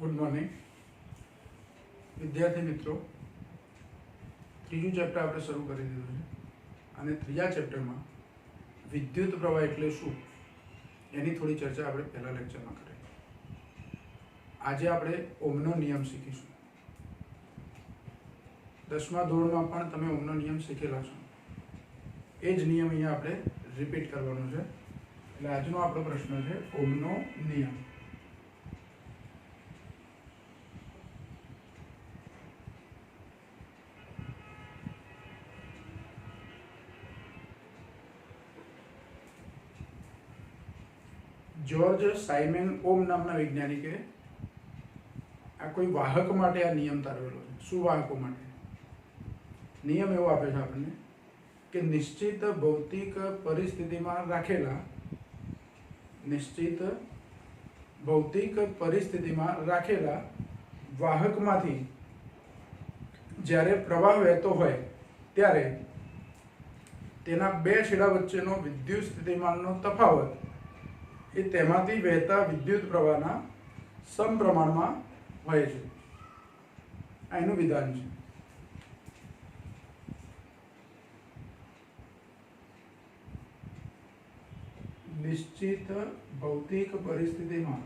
Good morning વિદ્યાર્થી મિત્રો, ત્રીજું ચેપ્ટર આપણે શરૂ કરી દીધું છે અને ત્રીજા ચેપ્ટરમાં વિદ્યુત પ્રવાહ એટલે શું એની થોડી ચર્ચા આપણે પહેલા લેક્ચરમાં કરી. આજે આપણે ઓહમનો નિયમ શીખીશું. 10મા ધોરણમાં પણ તમે ઓહમનો નિયમ શીખેલા છો. એ જ નિયમ અહીંયા આપણે રિપીટ કરવાનો છે. એટલે આજનો આપણો પ્રશ્ન છે ઓહમનો નિયમ. જ્યોર્જ સાયમન ઓહમ નામના વૈજ્ઞાનિકે આ કોઈ વાહક માટે આ નિયમ તારવેલો છે. શું વાહકો માટે? નિયમ એવો આપે છે આપણને કે નિશ્ચિત ભૌતિક પરિસ્થિતિમાં રાખેલા વાહકમાંથી જ્યારે પ્રવાહ વહેતો હોય ત્યારે તેના બે છેડા વચ્ચેનો વિદ્યુત સ્થિતિમાનનો તફાવત એ તેમાંથી વહેતા વિદ્યુત પ્રવાહના સમપ્રમાણમાં હોય છે. આ એનું વિધાન છે. નિશ્ચિત ભૌતિક પરિસ્થિતિમાં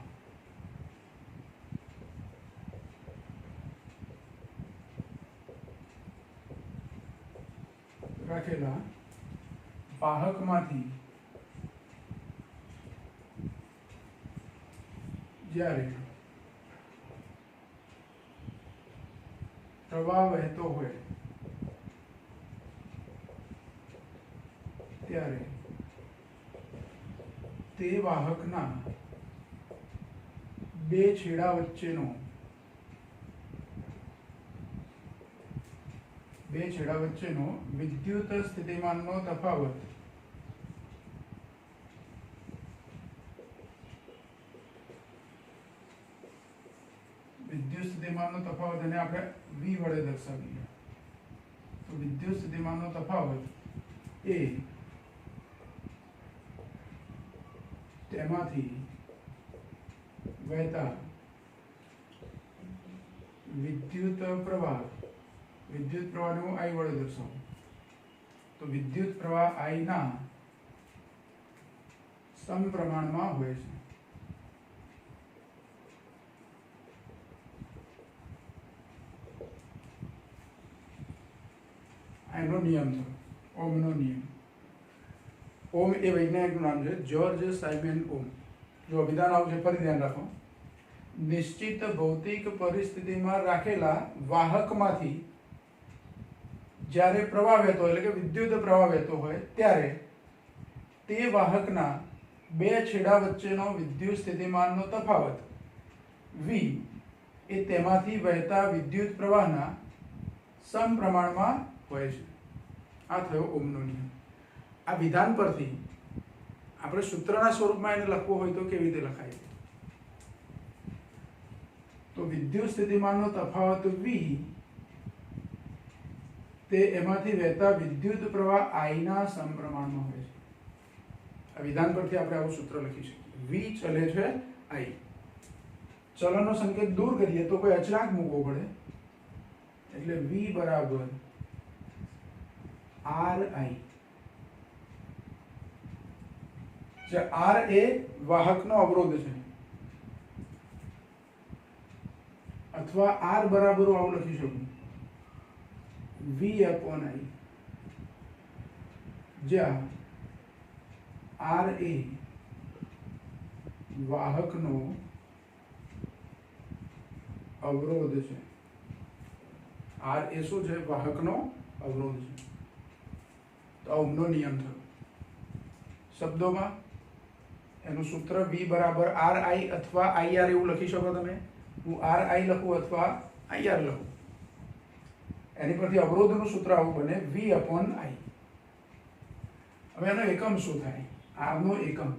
રાખેલા વાહકમાંથી જ્યારે પ્રવાહ વહેતો હોય ત્યારે તે વાહકના બે છેડા વચ્ચેનો વિદ્યુત સ્થિતિમાનનો તફાવત એને આપણે V વડે દર્શાવીએ તો વિદ્યુત સ્થિતિમાનનો તફાવત એ તેમાંથી વહેતા વિદ્યુત પ્રવાહને હું I વડે દર્શાવું તો વિદ્યુત પ્રવાહ I ના સમપ્રમાણમાં હોય છે. એનો નિયમ છે ઓહમનો નિયમ. ઓહમ એ વૈજ્ઞાનિકનું નામ છે, જ્યોર્જ સાયમન ઓહમ. જો વિધાન આવું છે, ફરી ધ્યાન રાખો. નિશ્ચિત ભૌતિક પરિસ્થિતિમાં રાખેલા વાહકમાંથી જ્યારે પ્રવાહ વહેતો હોય એટલે કે વિદ્યુત પ્રવાહ વહેતો હોય ત્યારે તે વાહકના બે છેડા વચ્ચેનો વિદ્યુત સ્થિતિમાનનો તફાવત V એ તેમાંથી વહેતા વિદ્યુત પ્રવાહના સમપ્રમાણમાં હોય છે. આ થયો ઓહમનો નિયમ. આ વિધાન પરથી આપણે સૂત્રના સ્વરૂપમાં એને લખવું હોય તો કેવી રીતે લખાય? તો વિદ્યુત સ્થિતિમાનનો તફાવત V તે એમાંથી વહેતા વિદ્યુત પ્રવાહ I ના સમપ્રમાણમાં હોય છે. આ વિધાન પરથી આપણે આવું સૂત્ર લખી શકીએ. V ચલે છે I. ચલનનો સંકેત દૂર કરીએ તો કોઈ અચળાંક મૂકવો પડે એટલે V બરાબર RI. જે R એ વાહકનો અવરોધ છે, અથવા R બરાબર આવું લખી શકું V/I, જ્યાં R એ વાહકનો અવરોધ છે. R એ શું છે? વાહકનો અવરોધ છે. તો ઓહમનો નિયમ થયો. શબ્દોમાં એનું સૂત્ર V બરાબર RI અથવા IR એવું લખી શકો તમે. હું RI લખું અથવા IR લખું. એની પરથી અવરોધનું સૂત્ર આવું બને V/I. હવે એનો એકમ શું થાય? R નો એકમ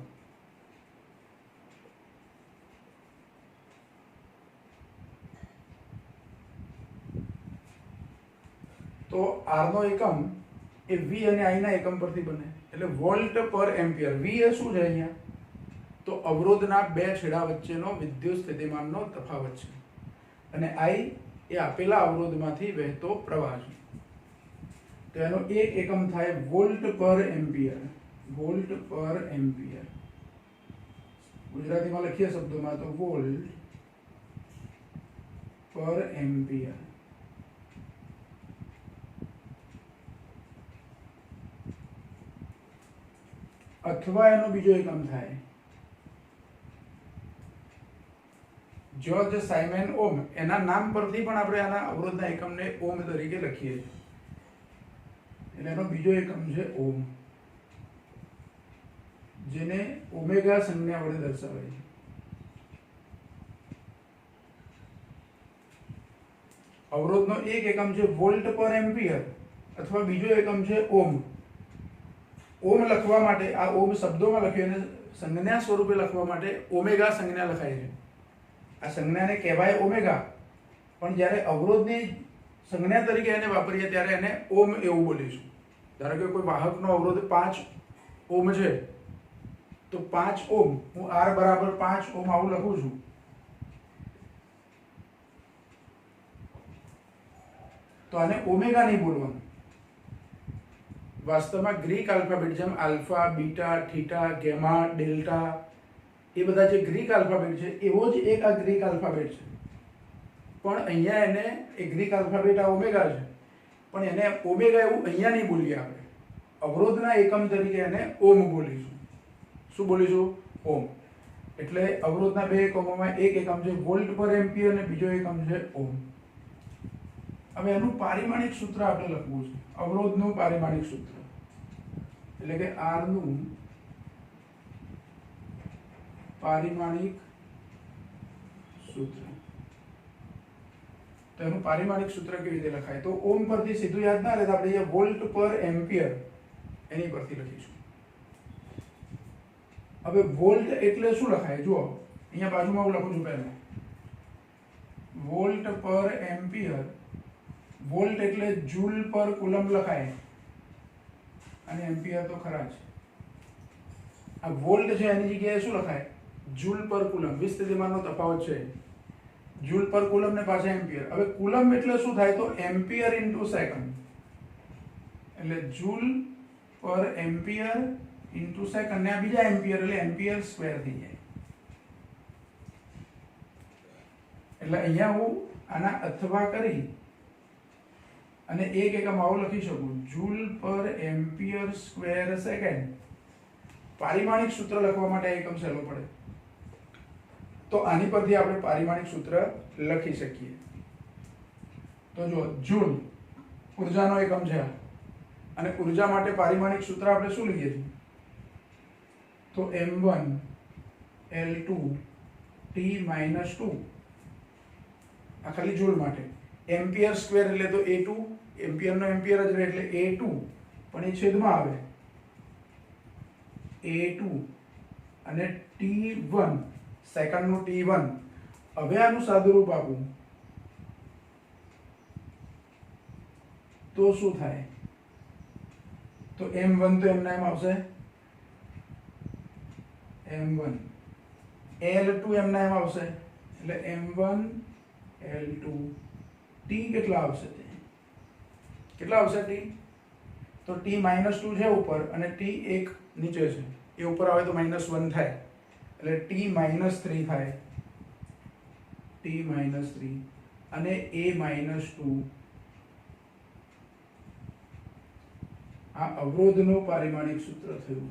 તો R નો એકમ એ V અને I ના એકમ પરથી બને. એટલે વોલ્ટ પર એમ્પિયર. V એ શું છે અહીંયા? તો અવરોધના બે છેડા વચ્ચેનો વિદ્યુત સ્થિતિમાનનો તફાવત છે. અને I એ આપેલા અવરોધમાંથી વહેતો પ્રવાહ છે. તો એનો એક એકમ થાય વોલ્ટ પર એમ્પિયર. વોલ્ટ પર એમ્પિયર ગુજરાતીમાં લખીએ શબ્દોમાં તો વોલ્ટ પર એમ્પિયર. અથવા એનો બીજો એકમ થાય જ્યોર્જ સાયમન ઓમ. એના નામ પરથી પણ આપણે આના અવરોધના એકમને ઓમ તરીકે લખીએ છીએ. એટલે એનો બીજો એકમ છે ઓમ, જેને ઓમેગા સંજ્ઞા વડે દર્શાવાય છે. અવરોધનો એક એકમ છે વોલ્ટ પર એમ્પિયર અથવા બીજો એકમ છે ઓમ. ઓમ લખવા માટે આ ઓમ શબ્દોમાં લખ્યું અને સંજ્ઞા સ્વરૂપે લખવા માટે ઓમેગા સંજ્ઞા લખાય છે. આ સંજ્ઞાને કહેવાય ઓમેગા, પણ જ્યારે અવરોધની સંજ્ઞા તરીકે એને વાપરીએ ત્યારે એને ઓમ એવું બોલીશું. ધારો કે કોઈ વાહકનો અવરોધ 5 ઓમ છે, તો 5 ઓમ હું R બરાબર 5 ઓમ આવું લખું છું. તો આને ઓમેગા નહીં બોલવાનું. વાસ્તવમાં ગ્રીક આલ્ફાબેટ જેમ alpha, beta, theta, gamma, delta એ બધા જે ગ્રીક આલ્ફાબેટ છે એવો જ એક આ ગ્રીક આલ્ફાબેટ છે. પણ અહીંયા એને એ ગ્રીક આલ્ફાબેટ આ ઓમેગા છે, પણ એને ઓમેગા એવું અહીંયા નહીં બોલીએ આપણે. અવરોધના એકમ તરીકે એને ઓમ બોલીશું. શું બોલીશું? ઓમ. એટલે અવરોધના બે એકમોમાં એક એકમ છે વોલ્ટ પર એમ્પિયર અને બીજો એકમ છે ઓમ. હવે એનું પારિમાણિક સૂત્ર આપણે લખવું છે. અવરોધનું પારિમાણિક સૂત્ર એટલે કે R નું પારિમાણિક સૂત્ર. તો એનું પારિમાણિક સૂત્ર કેવી રીતે લખાય? તો ઓમ પરથી સીધું યાદ ના રહે તો આપણે અહીંયા વોલ્ટ પર એમ્પિયર એની પરથી લખીશું. હવે વોલ્ટ એટલે શું લખાય? જુઓ અહીંયા બાજુમાં હું લખું છું પહેલા વોલ્ટ પર એમ્પિયર. વોલ્ટ એટલે જૂલ પર કુલમ લખાય અને એમ્પિયર તો ખરા જ. આ વોલ્ટ છે એની જગ્યાએ શું લખાય? જૂલ પર કુલમ. વિસ્થિતિમાનનો તફાવત છે. જૂલ પર કુલમ ને પાછા એમ્પિયર. હવે કુલમ એટલે શું થાય? તો એમ્પિયર ઇન્ટુ સેકન્ડ. એટલે જૂલ પર એમ્પિયર ઇન્ટુ સેકન્ડ ને આ બીજા એમ્પિયર એટલે એમ્પિયર સ્ક્વેર થઈ જાય. એટલે અહીંયા હું આના અથવા કરી અને એક એકમ આવો લખી શકું જૂલ પર એમ્પિયર સ્ક્વેર સેકન્ડ. પારિમાણિક સૂત્ર લખવા માટે એકમ સહેલો પડે તો આની પરથી આપણે પારિમાણિક સૂત્ર લખી શકીએ. તો જો જૂલ ઉર્જાનો એકમ છે અને ઉર્જા માટે પારિમાણિક સૂત્ર આપણે શું લઈએ છીએ? તો m1 L2 T - 2. આ ખાલી જૂલ માટે. એમ્પિયર સ્ક્વેર એટલે તો A2, એમ્પિયરનો એમ્પિયર જ રહે એટલે A2, પણ એ છેદમાં આવે A2 અને T1 સેકન્ડનું T1. હવે આનું સાદુરૂપ આપું તો શું થાય? તો M1 તો એમના એમ આવશે M1, L2 એમના એમ આવશે એટલે M1 L2. T કેટલા આવશે? કેટલા આવશે T? તો T - 2 છે ઉપર અને T એક નીચે છે. એ ઉપર આવે તો -1 થાય એટલે T - 3 થાય. T - 3 અને A - 2. આ અવરોધનું પારિમાણિક સૂત્ર થયું.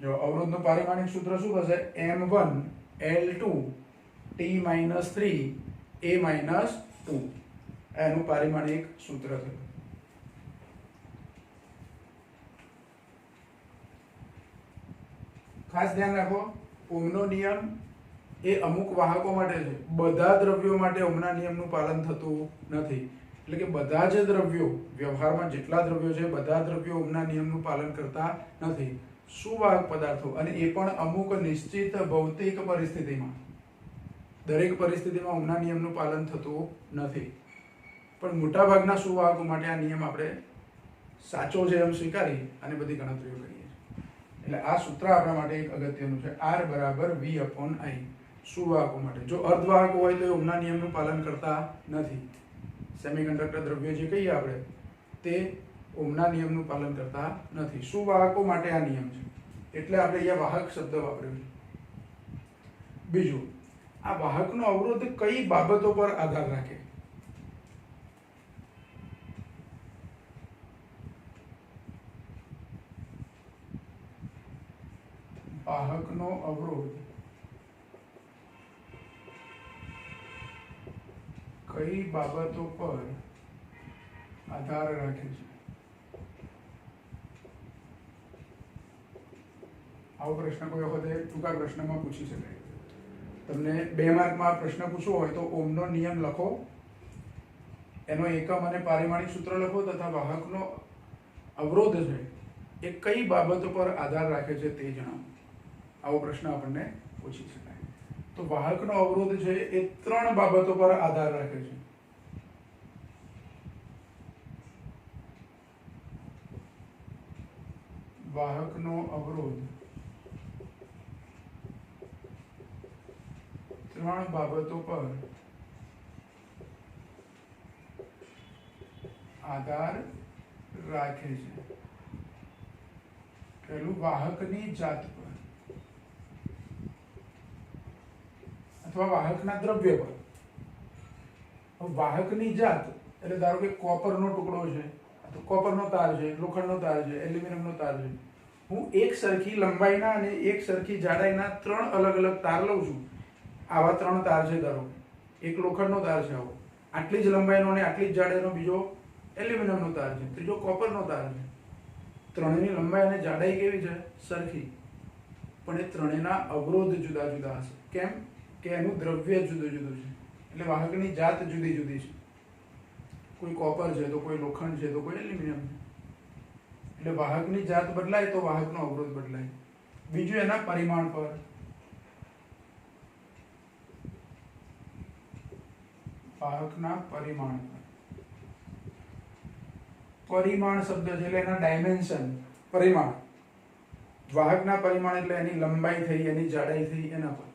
જો અવરોધનું પારિમાણિક સૂત્ર શું થશે? M1 L2 T - 3 A - 2. એનું પારિમાણિક સૂત્ર થયું. ખાસ ધ્યાન રાખો, ઓહમનો નિયમ એ અમુક વાહકો માટે છે. બધા દ્રવ્યો માટે ઓહમના નિયમનું પાલન થતું નથી. એટલે કે બધા જ દ્રવ્યો, વ્યવહારમાં જેટલા દ્રવ્યો છે બધા દ્રવ્યો ઓહમના નિયમનું પાલન કરતા નથી. સુવાહક પદાર્થો, અને એ પણ અમુક નિશ્ચિત ભૌતિક પરિસ્થિતિમાં. દરેક પરિસ્થિતિમાં ઓહમના નિયમનું પાલન થતું નથી, પણ મોટાભાગના સુવાહકો માટે આ નિયમ આપણે સાચો છે એમ સ્વીકારી અને બધી ગણતરીઓ કરીએ છીએ. એટલે એટલે આ સૂત્ર આપણા માટે એક અગત્યનું છે, R બરાબર V/I સુવાહકો માટે. જો અર્ધવાહકો હોય તો એ ઓહમના નિયમનું પાલન કરતા નથી. સેમિકન્ડક્ટર દ્રવ્ય જે કહીએ આપણે તે ઓહમના નિયમનું પાલન કરતા નથી. સુવાહકો માટે આ નિયમ છે, એટલે આપણે અહીંયા વાહક શબ્દ વાપર્યો છે. બીજું, આ વાહકનો અવરોધ કઈ બાબતો પર આધાર રાખે? વાહકનો અવરોધ કઈ બાબતો પર આધાર રાખે છે? આવો પ્રશ્ન કોઈ વખતે ટૂંકા પ્રશ્નમાં પૂછી શકાય. તમને 2 માર્કમાં પ્રશ્ન પૂછવો હોય તો ઓહમનો નિયમ લખો, એનો એકમ અને પારિમાણિક સૂત્ર લખો તથા વાહકનો અવરોધ છે એ કઈ બાબતો પર આધાર રાખે છે તે જણાવો. આવો પ્રશ્ન આપણને પૂછી શકાય. તો વાહકનો અવરોધ છે એ 3 બાબતો પર આધાર રાખે છે. વાહકનો અવરોધ 3 બાબતો પર આધાર રાખે છે. પહેલું, વાહકની જાત પર અથવા વાહકના દ્રવ્ય પર. વાહકની જાત એટલે ધારો કે કોપરનો ટુકડો છે તો કોપરનો તાર છે, લોખંડનો તાર છે, એલ્યુમિનિયમનો તાર છે. હું એક સરખી લંબાઈના અને એક સરખી જાડાઈના 3 અલગ અલગ તાર લઉં છું. આવા 3 તાર છે ધારો, એક લોખંડનો તાર છે આવો, આટલી જ લંબાઈનો અને આટલી જ જાડાઈનો બીજો એલ્યુમિનિયમનો તાર છે, ત્રીજો કોપરનો તાર છે. ત્રણેયની લંબાઈ અને જાડાઈ કેવી છે? સરખી. પણ એ ત્રણેયના અવરોધ જુદા જુદા હશે. કેમ? કે એનું દ્રવ્ય જુદું જુદું છે, એટલે વાહકની જાત જુદી જુદી છે. કોઈ કોપર છે તો કોઈ લોખંડ છે તો કોઈ એલ્યુમિનિયમ છે. એટલે વાહકની જાત બદલાય તો વાહકનો અવરોધ બદલાય. બીજું, એના પરિમાણ પર. વાહકના પરિમાણ પર. પરિમાણ શબ્દ છે એટલે એના ડાયમેન્શન, પરિમાણ. વાહકના પરિમાણ એટલે એની લંબાઈ થઈ, એની જાડાઈ થઈ, એના પર.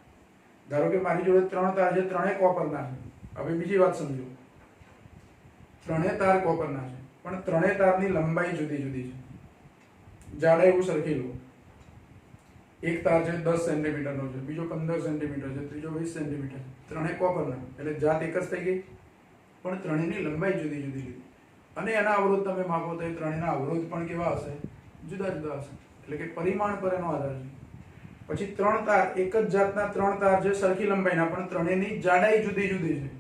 ધારો કે મારી જોડે 3 તાર છે, ત્રણેય કોપરના છે. હવે બીજી વાત સમજો, ત્રણેય તાર કોપરના છે પણ ત્રણેય તારની લંબાઈ જુદી જુદી છે, જાડાઈ હું સરખી લઉં. એક તાર છે 10 સેન્ટીમીટરનો છે, બીજો 15 સેન્ટીમીટર છે, ત્રીજો 20 સેન્ટીમીટર છે. ત્રણેય કોપરના એટલે જાત એક જ થઈ ગઈ, પણ ત્રણેયની લંબાઈ જુદી જુદી લીધી. અને એના અવરોધ તમે માપો તો એ ત્રણેયના અવરોધ પણ કેવા હશે? જુદા જુદા હશે. એટલે કે પરિમાણ પર એનો આધાર છે. પછી 3 તાર, એક જ જાતના 3 તાર છે સરખી લંબાઈના, પણ ત્રણેયની જાડાઈ જુદી જુદી છે.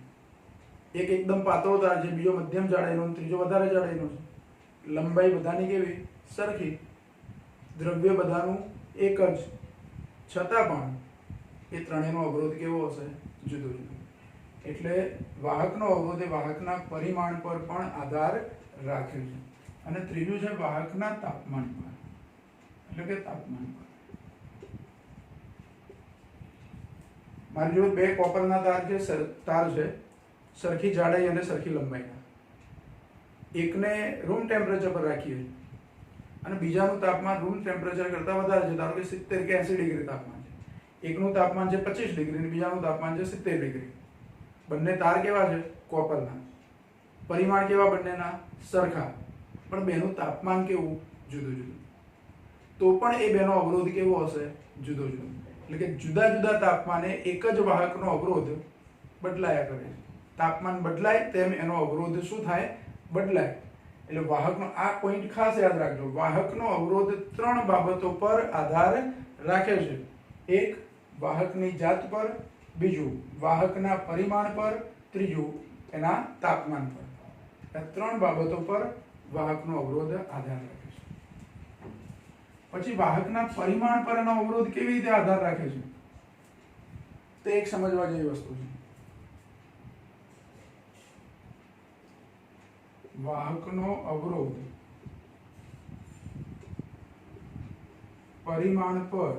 એક એકદમ પાતળો તાર છે, બીજો મધ્યમ જાડાઈનો, ત્રીજો વધારે જાડાઈનો છે. લંબાઈ બધાની કેવી? સરખી. દ્રવ્ય બધાનું એક જ, છતાં પણ એ ત્રણેયનો અવરોધ કેવો હશે? જુદો જુદો. એટલે વાહકનો અવરોધ એ વાહકના પરિમાણ પર પણ આધાર રાખે છે. અને ત્રીજું છે વાહકના તાપમાન પર, એટલે કે તાપમાન પર. મારી જોડે 2 કોપરના તાર છે સરખી જાડાઈ અને સરખી લંબાઈના. એકને રૂમ ટેમ્પરેચર પર રાખીએ અને બીજાનું તાપમાન રૂમ ટેમ્પરેચર કરતાં વધારે છે, ધારો કે 70 કે 80 ડિગ્રી તાપમાન છે. એકનું તાપમાન છે 25 ડિગ્રી અને બીજાનું તાપમાન છે 70 ડિગ્રી. બંને તાર કેવા છે? કોપરના. પરિમાણ કેવા બંનેના? સરખા. પણ બેનું તાપમાન કેવું? જુદું જુદું. તો પણ એ બેનો અવરોધ કેવો હશે? જુદો જુદો. એટલે કે જુદા જુદા તાપમાને એક જ વાહકનો અવરોધ બદલાયા કરે છે. તાપમાન બદલાય તેમ એનો અવરોધ શું થાય? બદલાય. એટલે વાહકનો આ પોઈન્ટ ખાસ યાદ રાખજો. વાહકનો અવરોધ 3 બાબતો પર આધાર રાખે છે. એક, વાહકની જાત પર, બીજું વાહકના પરિમાણ પર, ત્રીજું એના તાપમાન પર. આ 3 બાબતો પર વાહકનો અવરોધ આધાર રાખે છે. પછી વાહકના પરિમાણ પર એનો અવરોધ કેવી રીતે આધાર રાખે છે તે એક સમજવા જેવી વસ્તુ છે. વાહકનો અવરોધ પરિમાણ પર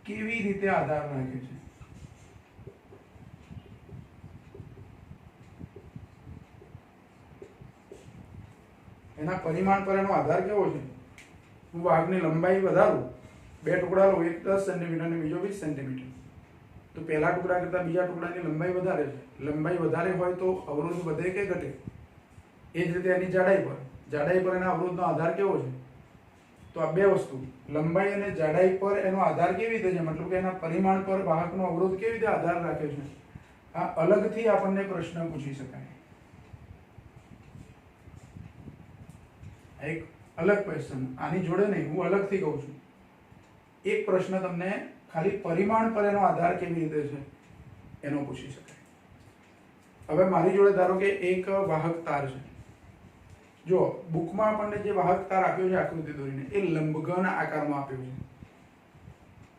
કેવી રીતે આધાર રાખે છે? એના પરિમાણ પર એનો આધાર કેવો છે? હું વાહકની લંબાઈ વધારું, બે ટુકડા લો, એક 10 સેન્ટીમીટર અને બીજો 20 સેન્ટીમીટર, તો પહેલા ટુકડા કરતાં બીજા ટુકડાની લંબાઈ વધારે છે. લંબાઈ વધારે હોય તો અવરોધ વધે કે ઘટે? એ જ રીતે એની જાડાઈ પર એના અવરોધનો આધાર કેવો છે? તો આ બે વસ્તુ, લંબાઈ અને જાડાઈ પર એનો આધાર કેવી રીતે છે, મતલબ કે એના પરિમાણ પર વાહકનો અવરોધ કેવી રીતે આધાર રાખે છે, આ અલગથી આપણને પ્રશ્ન પૂછી શકાય. એક અલગ ક્વેશ્ચન, આની જોડે નહીં, હું અલગથી કહું છું. એક પ્રશ્ન તમને ખાલી પરિમાણ પર એનો આધાર કેવી રીતે છે એનો પૂછી શકાય. હવે મારી જોડે ધારો કે એક વાહક તાર છે. જો બુકમાં આપણને જે વાહક તાર આપ્યો છે આકૃતિ દોરીને, એ લંબઘન આકારમાં આપ્યો છે.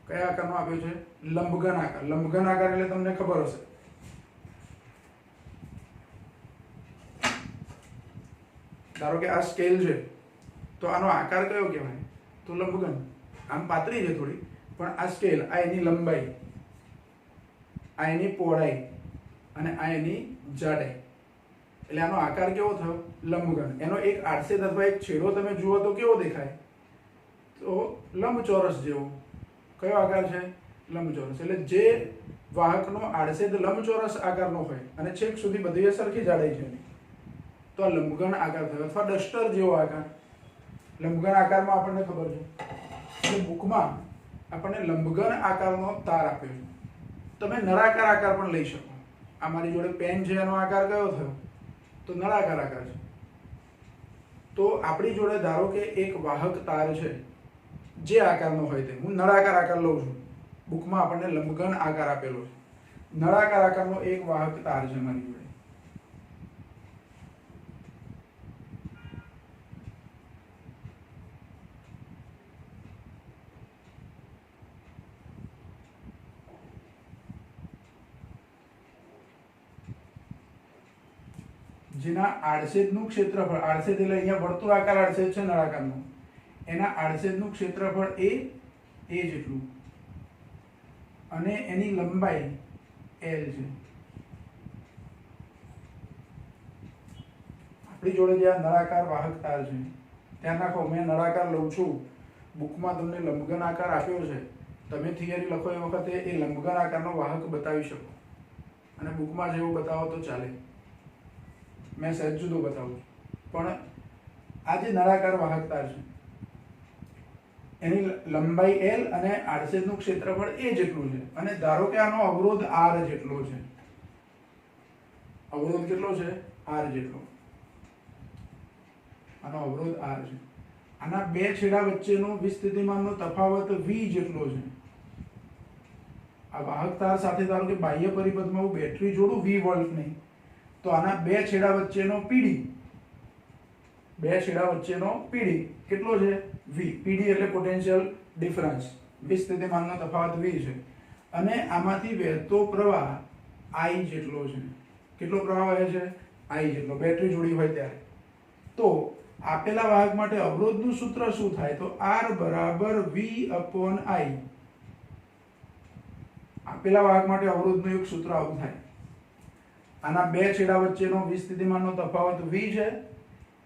કયા આકારમાં આપ્યો છે? લંબઘન આકાર. લંબઘન આકાર એટલે તમને ખબર હશે, ધારો કે આ સ્કેલ છે, તો આનો આકાર કયો કહેવાય? તો લંબઘન. આમ પાતળી છે થોડી, પણ આ સ્કેલ, આ એની લંબાઈ, આ એની પહોળાઈ અને આ એની જાડાઈ, એટલે આનો આકાર કેવો થયો? લંબઘન. એનો એક આડછેદ અથવા એક છેડો તમે જુઓ તો કેવો દેખાય? તો લંબચોરસ જેવો. કયો આકાર છે? લંબચોરસ. એટલે જે વાહકનો આડછેદ લંબચોરસ આકારનો હોય અને છેક સુધી બધી સરખી જાડાઈ છે, તો આ લંબઘન આકાર થયો. અથવા ડસ્ટર જેવો આકાર. લંબઘન આકારમાં આપણને ખબર છે કે બુકમાં આપણને લંબઘન આકારનો તાર આપ્યો છે. તમે નળાકાર આકાર પણ લઈ શકો. આ મારી જોડે પેન છે, એનો આકાર કયો થયો? તો નળાકાર આકાર છે. તો આપણી જોડે ધારો કે એક વાહક તાર છે, જે આકારનો હોય તે, હું નળાકાર આકાર લઉં છું. બુકમાં આપણને લંબઘન આકાર આપેલો છે. નળાકાર આકારનો એક વાહક તાર છે મારી જોડે. જેના આડછેદનું ક્ષેત્રફળ, આડછેદ એટલે અહીંયા વર્તુળાકાર આડછેદ છે નળાકારનો, એના આડછેદનું ક્ષેત્રફળ એ જેટલું અને એની લંબાઈ L છે. આપણી જોડે જે આ નળાકાર વાહક તાર છે, ત્યાં નાખો, મેં નળાકાર લઉં છું, બુકમાં તમને લંબઘન આકાર આપ્યો છે, તમે થિયરી લખો એ વખતે એ લંબઘન આકારનો વાહક બતાવી શકો, અને બુકમાં જેવું બતાવો તો ચાલે. મેં સહેજ જુદો બતાવું છું, પણ આ જે નળાકાર વાહક તાર છે એની લંબાઈ L અને આડછેદનું ક્ષેત્રફળ A જેટલું છે, અને ધારો કે આનો અવરોધ R જેટલો છે. અવરોધ કેટલો છે? R જેટલો. આનો અવરોધ R છે. આના બે છેડા વચ્ચેનો વિસ્થિતિમાનનો તફાવત V જેટલો છે. આ વાહક તાર સાથે ધારો કે બાહ્ય પરિપથમાં હું બેટરી જોડું V વોલ્ટ નહીં, તો આના બે છેડા વચ્ચેનો PD, બે છેડા વચ્ચેનો PD કેટલો છે? V. PD એટલે પોટેન્શિયલ ડિફરન્સ, વિસ્થિતિમાનનો તફાવત V છે. અને આમાંથી વહેતો પ્રવાહ I જેટલો છે. કેટલો પ્રવાહ વહે છે? I જેટલો, બેટરી જોડી હોય ત્યારે. તો આપેલા વાહક માટે અવરોધનું સૂત્ર શું થાય? તો R બરાબર V/I. આપેલા વાહક માટે અવરોધનું એક સૂત્ર આવું થાય. આના બે છેડા વચ્ચેનો વિસ્થિતિમાનનો તફાવત V છે,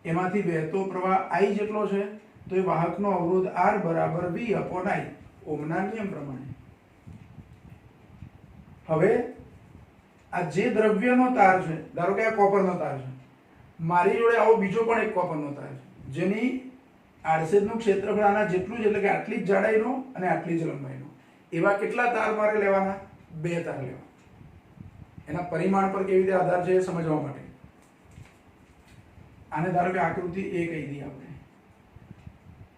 એમાંથી વહેતો પ્રવાહ I જેટલો છે, તો એ વાહકનો અવરોધ R બરાબર V/I, ઓહમના નિયમ પ્રમાણે. હવે આ જે દ્રવ્યનો તાર છે, ધારો કે આ કોપરનો તાર છે, મારી જોડે આવો બીજો પણ એક કોપરનો તાર છે, જેની આડછેદનું ક્ષેત્રફળ આના જેટલું જ, એટલે કે આટલી જ જાડાઈનો અને આટલી જ લંબાઈનો. એવા કેટલા તાર મારે લેવાના? બે તાર લેવાના. એના પરિમાણ પર કેવી રીતે આધાર છે એ સમજવા માટે આને ધારો કે આકૃતિ A કહી દઈએ આપણે.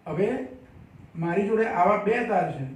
હવે મારી જોડે આવા બે તાર છે,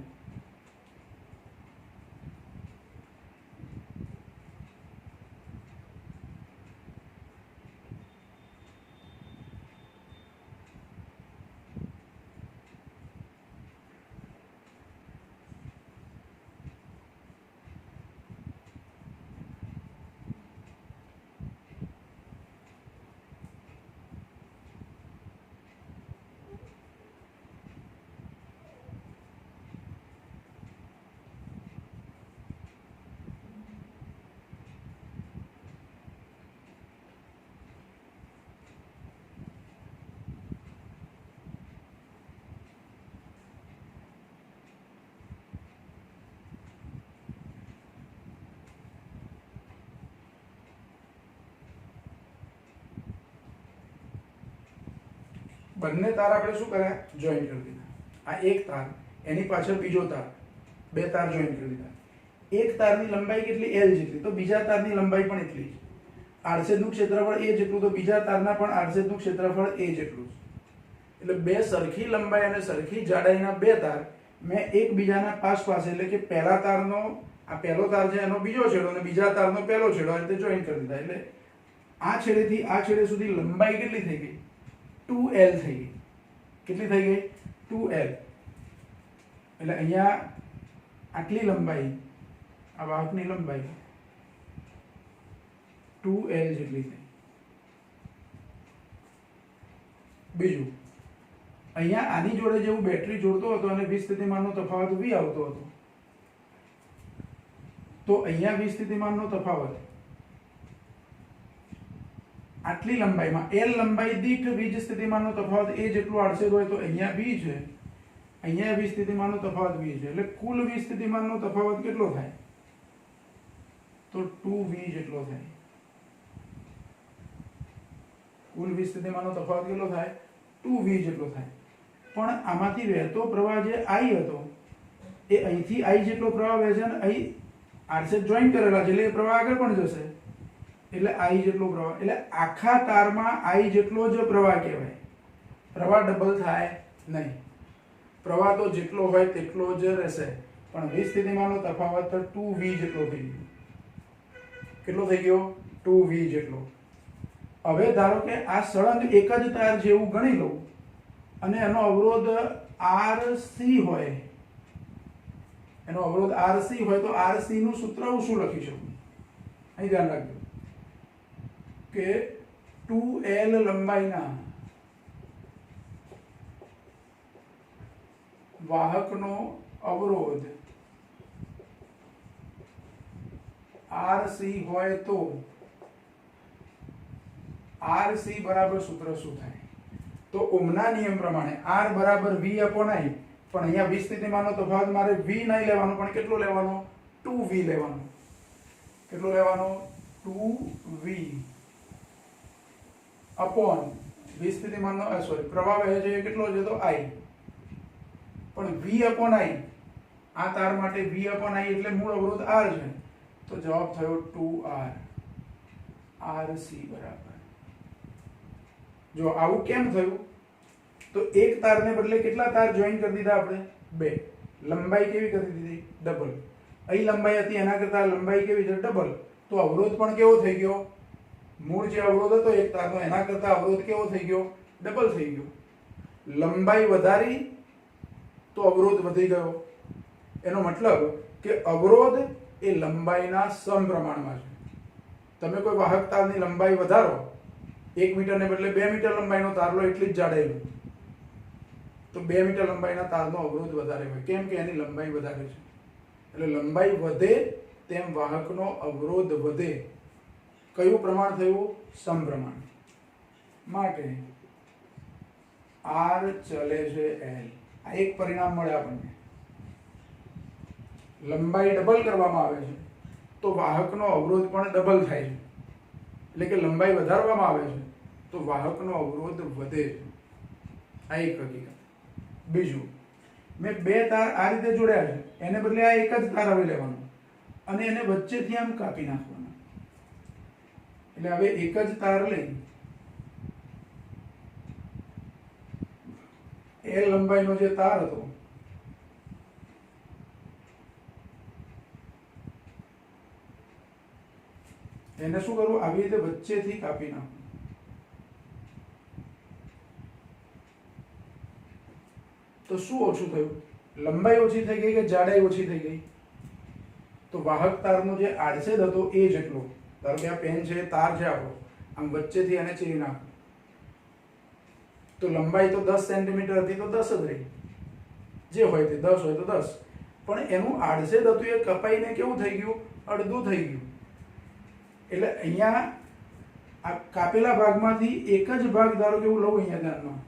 બંને તાર આપણે શું કર્યા? જોઈન્ટ કરી દીધા. આ એક તાર, એની પાછળ બીજો તાર, બે તાર જોઈન્ટ કરી દીધા. એક તારની લંબાઈ કેટલી? L જેટલી, તો બીજા તારની લંબાઈ પણ એટલી જ. આડછેદનું ક્ષેત્રફળ A જેટલું, તો બીજા તારના પણ આડછેદનું ક્ષેત્રફળ A જેટલું. એટલે બે સરખી લંબાઈ અને સરખી જાડાઈના બે તાર મેં એકબીજાના પાસ પાસે, એટલે કે પહેલા તારનો આ પહેલો તાર છે એનો બીજો છેડો અને બીજા તારનો પહેલો છેડો, આ રીતે જોઈન્ટ કરી દીધા. એટલે આ છેડેથી આ છેડે સુધી લંબાઈ કેટલી થઈ ગઈ? 2L થઈ ગઈ. કેટલી થઈ ગઈ? 2L. એટલે અહીંયા આટલી લંબાઈ, આ વાહકની લંબાઈ 2L જેટલી થઈ. બીજું, અહીંયા આની જોડે જેવું બેટરી જોડતો હતો અને વીજ સ્થિતિમાનનો તફાવત V આવતો હતો, તો અહીંયા વીજ સ્થિતિમાનનો તફાવત આટલી લંબાઈમાં L લંબાઈ દીઠ વીજ સ્થિતિમાનનો તફાવત A જેટલું આડછેદ હોય, તો અહીંયા V છે, અહીંયા વીજ સ્થિતિમાનનો તફાવત V છે. એટલે કુલ વીજ સ્થિતિમાનનો તફાવત કેટલો થાય? તો 2V જેટલો થાય. કુલ વીજ સ્થિતિમાનનો તફાવત કેટલો થાય? 2V જેટલો થાય. પણ આમાંથી વહેતો પ્રવાહ જે I હતો એ અહીંથી I જેટલો પ્રવાહ વહે છે અને અહીં આડછેદ જોઈન્ટ કરેલા છે, એટલે એ પ્રવાહ આગળ પણ જશે, એટલે I જેટલો પ્રવાહ. એટલે આખા તારમાં I જેટલો જ પ્રવાહ કહેવાય. પ્રવાહ ડબલ થાય નહીં. પ્રવાહ તો જેટલો હોય તેટલો જ રહેશે, પણ વીજ સ્થિતિમાનનો તફાવત 2V જેટલો થઈ ગયો. કેટલો થઈ ગયો? 2V જેટલો. હવે ધારો કે આ સળંગ એક જ તાર જેવું ગણી લઉં અને એનો અવરોધ RC હોય, એનો અવરોધ RC હોય, તો RC નું સૂત્ર હું શું લખી શકું? અહીં ધ્યાન રાખજો કે 2L લંબાઈના વાહકનો અવરોધ RC હોય તો RC બરાબર સૂત્ર શું થાય? તો ઓહમના નિયમ પ્રમાણે R બરાબર V upon I, પણ અહીંયા વીજ સ્થિતિમાનનો તફાવત મારે V નહીં લેવાનો, પણ કેટલો લેવાનો? 2V લેવાનો. કેટલો લેવાનો? 2V upon વીજ સ્થિતિમાનનો સોરી પ્રવાહ વહે છે કેટલો છે? તો I. પણ V upon I, આ તાર માટે V upon I એટલે મૂળ અવરોધ R છે, તો જવાબ થયો 2R. RC બરાબર. જો આવું કેમ થયું? તો એક તારને બદલે કેટલા તાર જોઈન કરી દીધા આપણે? બે. લંબાઈ કેવી કરી દીધી? ડબલ. અહીં લંબાઈ હતી એના કરતા લંબાઈ કેવી છે? ડબલ. તો અવરોધ પણ કેવો થઈ ગયો? મૂળ જે અવરોધ હતો એક તારનો એના કરતા અવરોધ કેવો થઈ ગયો? ડબલ થઈ ગયો. લંબાઈ વધારી તો અવરોધ વધી ગયો. એનો મતલબ કે અવરોધ એ લંબાઈના સમપ્રમાણમાં છે. તમે કોઈ વાહક તારની લંબાઈ વધારો, 1 મીટરને બદલે 2 મીટર લંબાઈનો તાર લો, એટલી જ જાડાઈનો, તો 2 મીટર લંબાઈના તારનો અવરોધ વધારે હોય. કેમ કે એની લંબાઈ વધારે છે. એટલે લંબાઈ વધે તેમ વાહકનો અવરોધ વધે. કયું પ્રમાણ થયું? સમપ્રમાણ. માટે R ચલે છે L. આ એક પરિણામ મળે આપણને. લંબાઈ ડબલ કરવામાં આવે છે તો વાહકનો અવરોધ પણ ડબલ થાય છે. એટલે કે લંબાઈ વધારવામાં આવે છે તો વાહકનો અવરોધ વધે છે. આ એક હકીકત. બીજું, મેં બે તાર આ રીતે જોડ્યા છે, એને બદલે આ એક જ તાર હવે લેવાનો અને એને વચ્ચેથી આમ કાપી નાખવાનો. એટલે હવે એક જ તાર લઈ L લંબાઈનો જે તાર હતો એને શું કરવું? આવી રીતે વચ્ચેથી કાપી નાખવું. તો શું ઓછું થયું? લંબાઈ ઓછી થઈ ગઈ કે જાડાઈ ઓછી થઈ ગઈ? તો વાહક તારનો જે આડછેદ હતો એ જેટલો, ધારો કે આ પેન છે, તાર છે આપણો, આમ વચ્ચેથી એને ચીરી નાખો તો લંબાઈ તો 10 સેન્ટીમીટર હતી તો 10 જ રહી, જે હોય તે 10 હોય તો 10. પણ એનું આડછેદ હતું એ કપાઈને કેવું થઈ ગયું? અડધું થઈ ગયું. એટલે અહીંયા આ કાપેલા ભાગમાંથી એક જ ભાગ ધારો કે હું લઉં અહીંયા ધ્યાનમાં,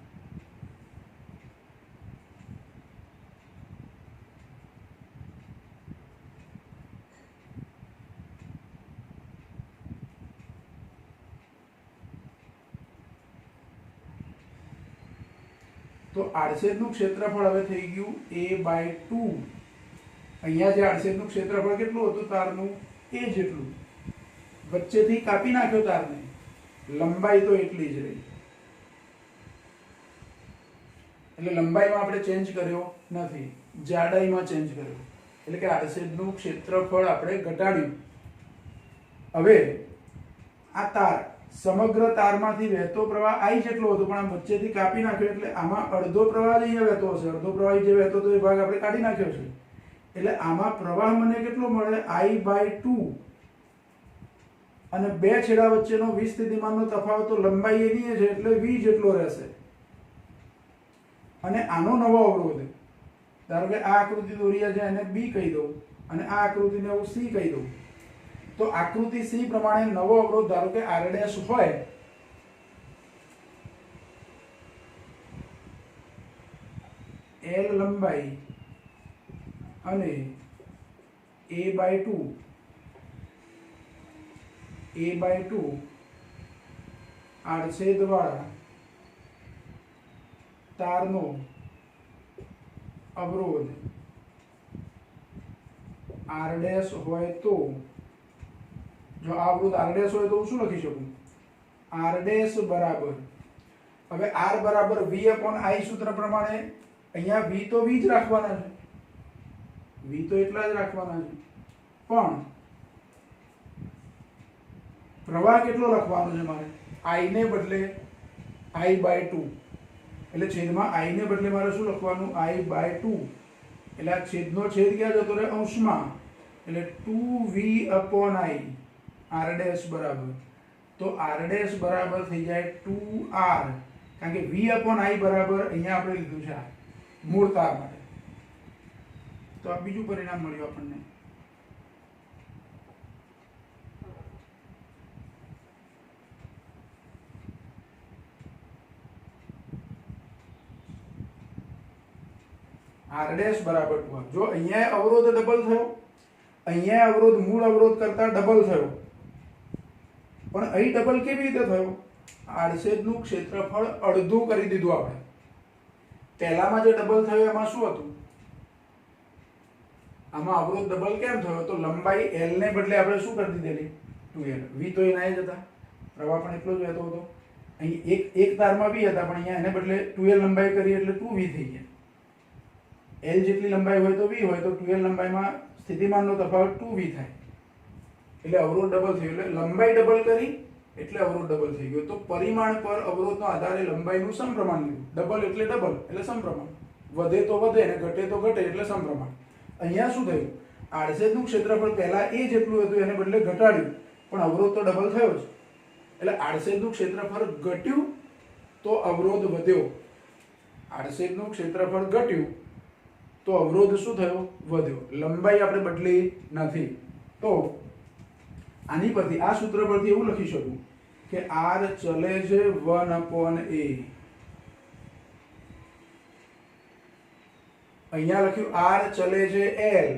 તો આડછેદનું ક્ષેત્રફળ હવે થઈ ગયું a/2। અહીંયા જે આડછેદનું ક્ષેત્રફળ કેટલું હતું તારનું, એ જેટલું, વચ્ચેથી કાપી નાખ્યો તારને, લંબાઈ તો એટલી જ રહી, એટલે લંબાઈમાં આપણે ચેન્જ કર્યો નથી, જાડાઈમાં ચેન્જ કર્યો, એટલે કે આડછેદનું ક્ષેત્રફળ આપણે ઘટાડ્યું। હવે આ તાર, સમગ્ર તારમાંથી વહેતો પ્રવાહ I જેટલો હતો, પણ આમ વચ્ચેથી કાપી નાખ્યો એટલે આમાં અડધો પ્રવાહ જ અહીંયા વહેતો હશે, અડધો પ્રવાહ જે વહેતો હતો એ ભાગ આપણે કાઢી નાખ્યો છે, એટલે આમાં પ્રવાહ મને કેટલો મળે, I/2, અને બે છેડા વચ્ચેનો v સ્થિતિમાનનો તફાવત તો લંબાઈ એની છે એટલે v જેટલો રહેશે। અને આનો નવો અવરોધ, ધારો કે આ આકૃતિ દોરી છે એને b કહી દઉં અને આ આકૃતિને હું c કહી દઉં, તો આકૃતિ c પ્રમાણે નવો અવરોધ ધારો કે r' હોય, l લંબાઈ અને a/2 આડછેદવાળા તારનો અવરોધ r' હોય તો, જો આ અવરોધ r' હોય તો હું શું લખી શકું, r' બરાબર, હવે r બરાબર v/I સૂત્ર પ્રમાણે અહીંયા v તો v જ રાખવાના છે, v તો એટલા જ રાખવાના છે, પણ પ્રવાહ કેટલો લખવાનો છે મારે, I ને બદલે I/2, એટલે છેદમાં I ને બદલે મારે શું લખવાનું, I/2, એટલે આ છેદનો છેદ ક્યાં જતો રહે, અંશમાં, એટલે 2v/I r' બરાબર, તો r' બરાબર થઈ જાય 2r, કારણ કે v/I બરાબર અહીંયા આપણે લીધું છે આ મૂળ તાર માટે, તો આ બીજું પરિણામ મળ્યું આપણને। r' બરાબર 2r, જો અહીંયા અવરોધ ડબલ થયો, અહીંયા અવરોધ મૂળ અવરોધ કરતા ડબલ થયો, પણ અહીં ડબલ કેવી રીતે થયો, આડછેદનું ક્ષેત્રફળ અડધું કરી દીધું આપણે, પહેલામાં જે ડબલ થયો એમાં શું હતું, આમાં અવરોધ ડબલ કેમ થયો, તો લંબાઈ l ને બદલે આપણે શું કરી દીધેલી, 2l, v તો એના જ હતા, પ્રવાહ પણ એટલો જ વહેતો હતો, અહીં એક તારમાં v હતા, પણ અહીંયા એને બદલે 2l લંબાઈ કરી એટલે 2v થઈ ગયા, l જેટલી લંબાઈ હોય તો v હોય, તો 2l લંબાઈમાં સ્થિતિમાનનો તફાવત 2v થાય, એટલે અવરોધ ડબલ થયો, એટલે લંબાઈ ડબલ કરી એટલે અવરોધ ડબલ થઈ ગયો, તો પરિમાણ પર અવરોધનો આધારે લંબાઈનું સમપ્રમાણ લીધું, ડબલ એટલે ડબલ એટલે સમપ્રમાણ, વધે તો વધે ને ઘટે તો ઘટે એટલે સમપ્રમાણ। અહીંયા શું થયું, આડછેદનું ક્ષેત્રફળ પહેલા એ જેટલું હતું એને બદલે ઘટાડ્યું, પણ અવરોધ તો ડબલ થયો જ, એટલે આડછેદનું ક્ષેત્રફળ ઘટ્યું તો અવરોધ વધ્યો, આડછેદનું ક્ષેત્રફળ ઘટ્યું તો અવરોધ શું થયો, વધ્યો, લંબાઈ આપણે બદલી નથી। તો આની પરથી, આ સૂત્ર પરથી એવું લખી શકું કે r ચલે છે 1/a, અહીંયા લખ્યું r ચલે છે l,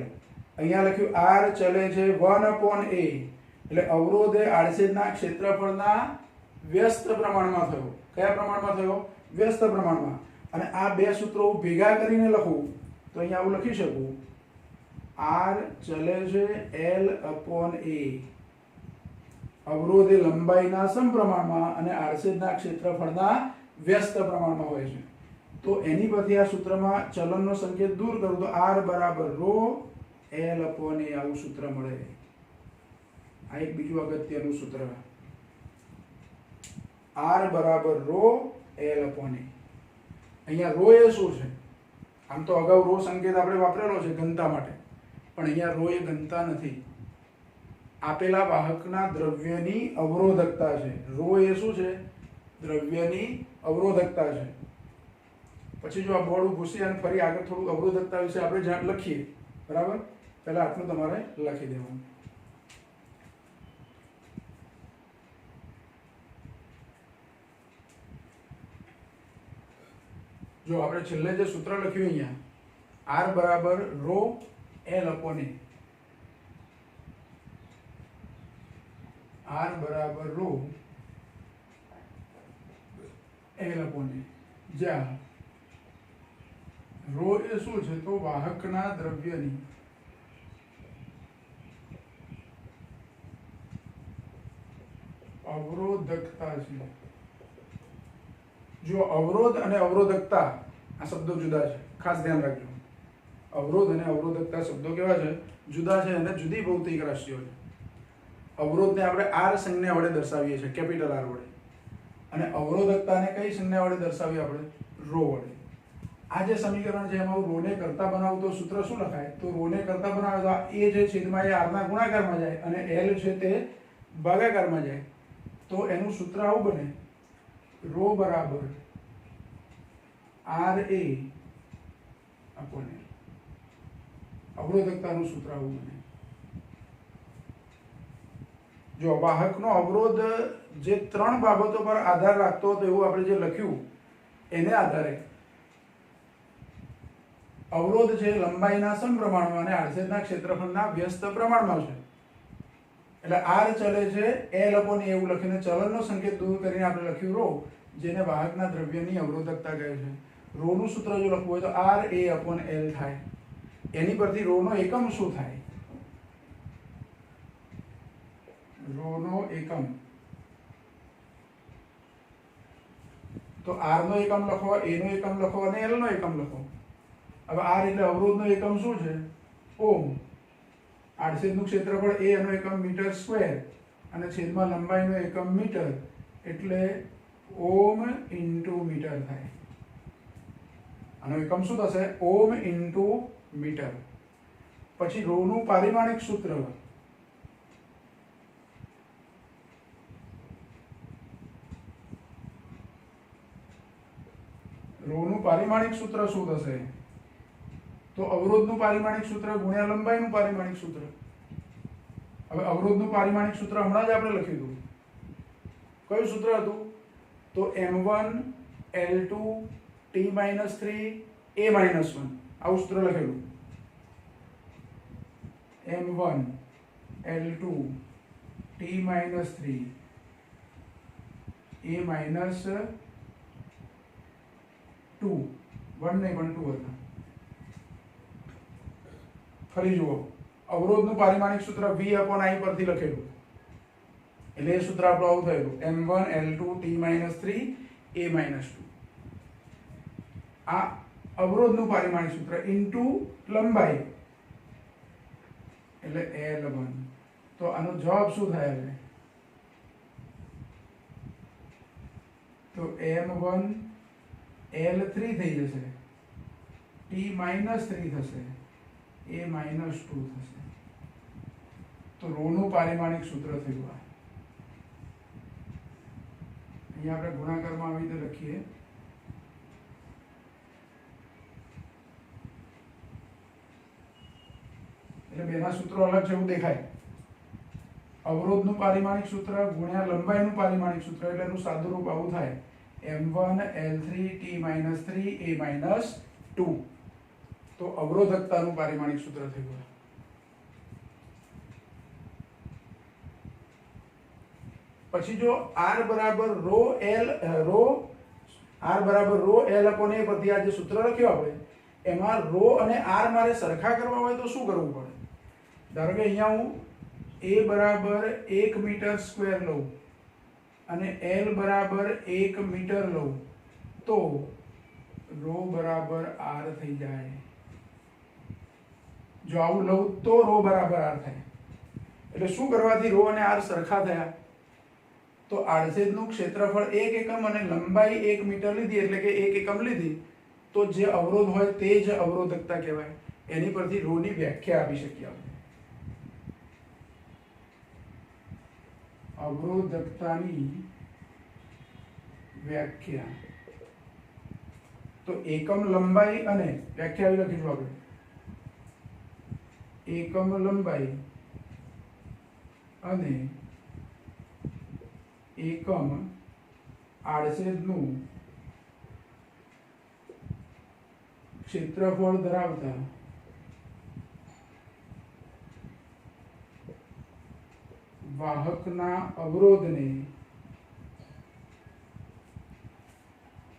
અહીંયા લખ્યું r ચલે છે 1/a, એટલે અવરોધ એ આડછેદના ક્ષેત્રફળના વ્યસ્ત પ્રમાણમાં થયો, કયા પ્રમાણમાં થયો, વ્યસ્ત પ્રમાણમાં, અને આ બે સૂત્રો ભેગા કરીને લખું તો અહીંયા આવું લખી શકું, r ચલે છે l/a, અવરોધ એ લંબાઈના સમપ્રમાણમાં અને આડછેદના ક્ષેત્રફળના વ્યસ્ત પ્રમાણમાં હોય છે, તો એની પરથી આ સૂત્રમાં ચલનનો સંકેત દૂર કરું તો r બરાબર ρ l/a આવું સૂત્ર મળે। આ એક બીજું અગત્યનું સૂત્ર, r બરાબર ρ l/a, અહીંયા ρ એ શું છે, આમ તો અગાઉ ρ સંકેત આપણે વાપરેલો છે ઘનતા માટે, પણ અહીંયા ρ એ ઘનતા નથી, આપેલા વાહકના દ્રવ્યની અવરોધકતા છે, ρ એ શું છે, દ્રવ્યની અવરોધકતા છે। પછી જો આ બોર્ડ ઊભું છે અને ફરી આગળ થોડું અવરોધકતા વિશે આપણે જાણ લખીએ, બરાબર, પહેલા આટલું તમારે લખી દેવાનું। જો આપણે છેલ્લે જે સૂત્ર લખ્યું અહીંયા, r બરાબર ρ l/a, r બરાબર ρ l/a, જ્યાં રો એ શું છે તો વાહકના દ્રવ્યની અવરોધકતા છે. જો અવરોધ અને અવરોધકતા આ શબ્દો જુદા છે, ખાસ ધ્યાન રાખજો. અવરોધ અને અવરોધકતા શબ્દો કેવા છે? જુદા છે અને જુદી ભૌતિક રાશિઓ છે. અવરોધને આપણે આર સંજ્ઞા વડે દર્શાવીએ છીએ, કેપિટલ આર વડે, અને અવરોધકતાને કઈ સંજ્ઞા વડે દર્શાવીએ આપણે? રો વડે. આ જે સમીકરણ છે એમાં હું રોને કરતા બનાવું તો સૂત્ર શું લખાય? તો રોને કરતા બનાવે તો એ જે છેદમાં એ આર ના ગુણાકારમાં જાય અને એલ છે તે ભાગાકારમાં જાય. તો એનું સૂત્ર આવું બને, રો બરાબર આર એ અપોન એલ. અવરોધકતાનું સૂત્ર આવું બને. જો વાહકનો અવરોધ જે ત્રણ બાબતો પર આધાર રાખતો હતો એવું આપણે જે લખ્યું એને આધારે અવરોધ છે લંબાઈના સમપ્રમાણમાં અને આડછેદના ક્ષેત્રફળના વ્યસ્ત પ્રમાણમાં છે. એટલે આર ચલે છે એલ અપોન એવું લખીને ચલનનો સંકેત દૂર કરીને આપણે લખ્યું રો, જેને વાહકના દ્રવ્યની અવરોધકતા કહે છે. રો નું સૂત્ર જો લખવું હોય તો આર એ અપોન એલ થાય. એની પરથી રો નો એકમ શું થાય? રો નો એકમ તો આર નો એકમ લખો, એ નો એકમ લખો અને એલ નો એકમ લખો. હવે આર એટલે અવરોધનો એકમ શું છે? ઓમ. આડછેદનું ક્ષેત્રફળ એ એનો એકમ મીટર સ્ક્વેર અને છેદમાં લંબાઈનો એકમ મીટર, એટલે ઓમ ઇન્ટુ મીટર થાય. આનો એકમ શું થશે? ઓમ ઇન્ટુ મીટર. પછી રો નું પારિમાણિક સૂત્ર, રો નું પારિમાણિક સૂત્ર શું થશે? તો અવરોધનું પારિમાણિક સૂત્ર ગુણ્યા લંબાઈનું પારિમાણિક સૂત્ર. હવે અવરોધનું પારિમાણિક સૂત્ર હમણાં જ આપણે લખ્યું હતું. કયું સૂત્ર હતું? તો m1 l2 t-3 a-1. આવું સૂત્ર લખેલું. m1 l2 t-3 a-2. 1 નહીં પણ 2 હતા. ફરી જુઓ, અવરોધનું પારિમાણિક સૂત્ર v અપોન i પરથી લખેલું, એટલે એ સૂત્ર આપણું આવું થયેલું m1 l2 t-3 a-2. આ અવરોધનું પારિમાણિક સૂત્ર ઇન્ટુ લંબાઈ એટલે l1. તો આનો જવાબ શું થાય? હવે તો m1 l3 થઈ જશે, t-3 થશે, a-2 થશે. તો રો નું પારિમાણિક સૂત્ર થયું. અહીંયા આપણે ગુણાકારમાં આવી રીતે લખીએ, એટલે બેના સૂત્રો અલગ છે એવું દેખાય. અવરોધનું પારિમાણિક સૂત્ર ગુણ્યા લંબાઈનું પારિમાણિક સૂત્ર, એટલે એનું સાદું રૂપ આવું થાય m1 l3 t-3 a-2. તો અવરોધકતાનું પારિમાણિક સૂત્ર થયું. પછી જો r બરાબર રો l અપોન a પરથી આ જે સૂત્ર લખ્યું આપણે એમાં રો અને r મારે સરખા કરવા હોય તો શું કરવું પડે? ધારો કે અહીંયા હું a બરાબર 1 મીટર સ્ક્વેર લઉં અને l બરાબર 1 મીટર લઉં તો રો બરાબર r થઈ જાય. જો આવું લઉં તો રો બરાબર r થાય. એટલે શું કરવાથી રો અને r સરખા થયા? તો આડછેદનું ક્ષેત્રફળ 1 એકમ અને લંબાઈ 1 મીટર લીધી, એટલે કે 1 એકમ લીધી, તો જે અવરોધ હોય તે જ અવરોધકતા કહેવાય. એની પરથી રો ની વ્યાખ્યા આપી શકીએ આપણે. અવરોધકતાની વ્યાખ્યા તો એકમ લંબાઈ અને વ્યાખ્યા આવી લખીશું આપણે, એકમ લંબાઈ અને એકમ આડછેદનું ક્ષેત્રફળ ધરાવતા વાહકના અવરોધને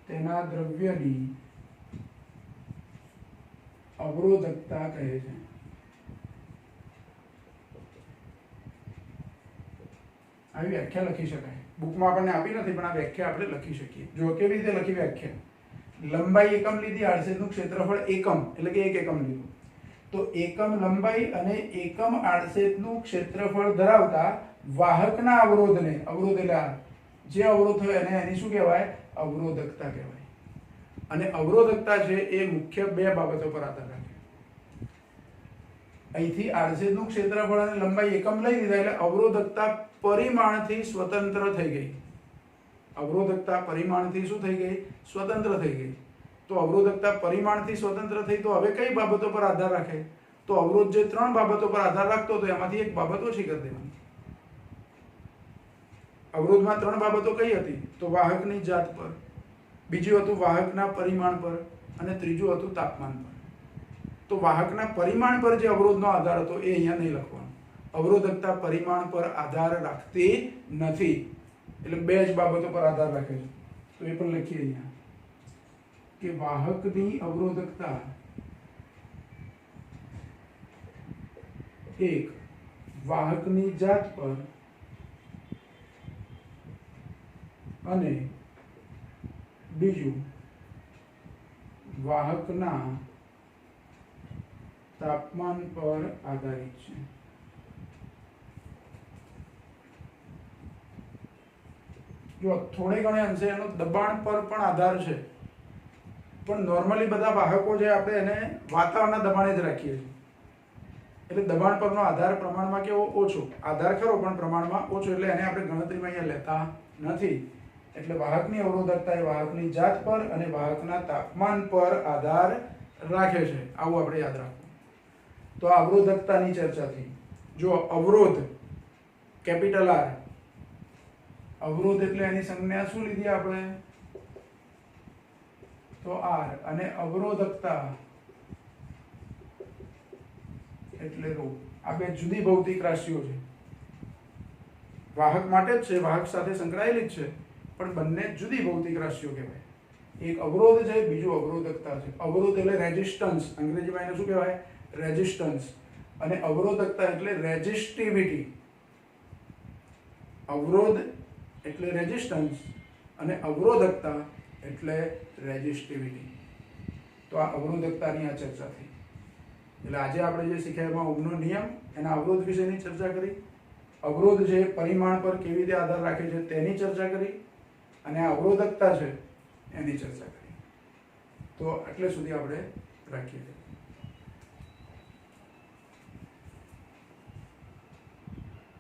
તેના દ્રવ્યની અવરોધકતા કહે છે. આવી વ્યાખ્યા લખી શકાય. બુકમાં આપણને આપી નથી પણ આ વ્યાખ્યા આપણે લખી શકીએ. જો કેવી રીતે લખી વ્યાખ્યા? લંબાઈ એકમ લીધી, આડછેદનું ક્ષેત્રફળ એકમ એટલે કે 1 એકમ લીધું. તો એકમ લંબાઈ અને એકમ આડછેદનું ક્ષેત્રફળ ધરાવતા વાહકના અવરોધને, અવરોધ એટલે જે અવરોધ હોય એને એની શું કહેવાય? અવરોધકતા કહેવાય. અને અવરોધકતા છે એ મુખ્ય બે બાબતો પર આધાર રાખે. અહીંથી આડછેદનું ક્ષેત્રફળ અને લંબાઈ એકમ લઈ લીધા એટલે અવરોધકતા પરિમાણથી સ્વતંત્ર થઈ ગઈ. અવરોધકતા પરિમાણથી શું થઈ ગઈ? સ્વતંત્ર થઈ ગઈ. તો અવરોધકતા પરિમાણથી સ્વતંત્ર થઈ તો હવે કઈ બાબતો પર આધાર રાખે? તો અવરોધ જે 3 બાબતો પર આધાર રાખતો હતો એમાંથી એક બાબત ઓછી કરી દેવાની. અવરોધમાં 3 બાબતો કઈ હતી? તો વાહકની જાત પર, બીજું હતું વાહકના પરિમાણ પર અને ત્રીજું હતું તાપમાન પર. તો વાહકના પરિમાણ પર જે અવરોધનો આધાર હતો એ અહીંયા નહીં લખવાનો. અવરોધકતા પરિમાણ પર આધાર રાખતી નથી એટલે બે જ બાબતો પર આધાર રાખે છે. તો એ પણ લખીએ અહીંયા કે વાહકની અવરોધકતા એક વાહકની જાત પર અને બીજું વાહકના તાપમાન પર આધારિત છે. જો થોડે ઘણે અંશે એનો દબાણ પર પણ આધાર છે, પણ નોર્મલી બધા વાહકો જે આપણે એને વાતાવરણના દબાણે જ રાખીએ છીએ. એટલે દબાણ પરનો આધાર પ્રમાણમાં કેવો? ઓછો. આધાર ખરો પણ પ્રમાણમાં ઓછો, એટલે એને આપણે ગણતરીમાં અહીંયા લેતા નથી. એટલે વાહકની અવરોધકતા એ વાહકની જાત પર અને વાહકના તાપમાન પર આધાર રાખે છે. આવું આપણે યાદ રાખવું. તો આ અવરોધકતાની ચર્ચા થઈ. જો અવરોધ કેપિટલ R, અવરોધ એટલે એની સંજ્ઞા શું લીધી આપણે? તો R. અને અવરોધકતા એટલે ρ. આ બે જુદી ભૌતિક રાશિઓ છે. વાહક માટે જ છે, વાહક સાથે સંકળાયેલી જ છે, પણ બંને જુદી ભૌતિક રાશિઓ કહેવાય. એક અવરોધ છે, બીજું અવરોધકતા છે. અવરોધ એટલે રેઝિસ્ટન્સ, અંગ્રેજીમાં એને શું કહેવાય? રેઝિસ્ટન્સ. અને અવરોધકતા એટલે રેઝિસ્ટિવિટી. અવરોધ એટલે રેઝિસ્ટન્સ અને અવરોધકતા એટલે રેઝિસ્ટિવિટી. તો આ અવરોધકતાની આ ચર્ચા થઈ. એટલે આજે આપણે જે શીખ્યા એમાં ઓહમનો નિયમ, એના અવરોધ વિશેની ચર્ચા કરી. અવરોધ છે પરિમાણ પર કેવી રીતે આધાર રાખે છે તેની ચર્ચા કરી, અને આ અવરોધકતા છે એની ચર્ચા કરી. તો આટલે સુધી આપણે રાખીએ છીએ.